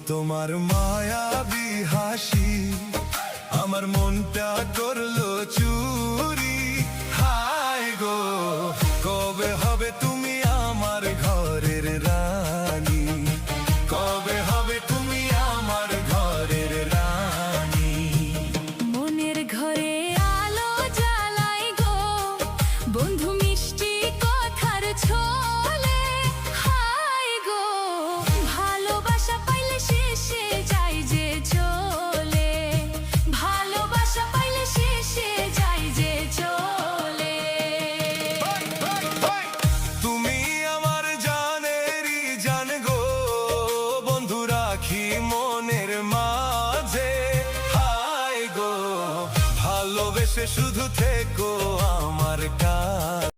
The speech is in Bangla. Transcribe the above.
তোমার মায়াবী হাসি আমার মনটা করলো চুরি। হায় গো, কবে হবে তুমি আমার ঘরের রানী? কবে হবে তুমি আমার ঘরের রানী? মনের ঘরে আলো জ্বালাই গো বন্ধু মিষ্টি কথার ছলে। হায় গো, ভালোবাসা পাইলে শেষে যাই যে চলে। ভালোবাসা পাইলে শেষে যাই যে চলে। তুমি আমার জানেরই জান গো বন্ধু, রাখি মনের মাঝে। হায় গো, ভালোবেসে শুধু থেকো আমার কাছে।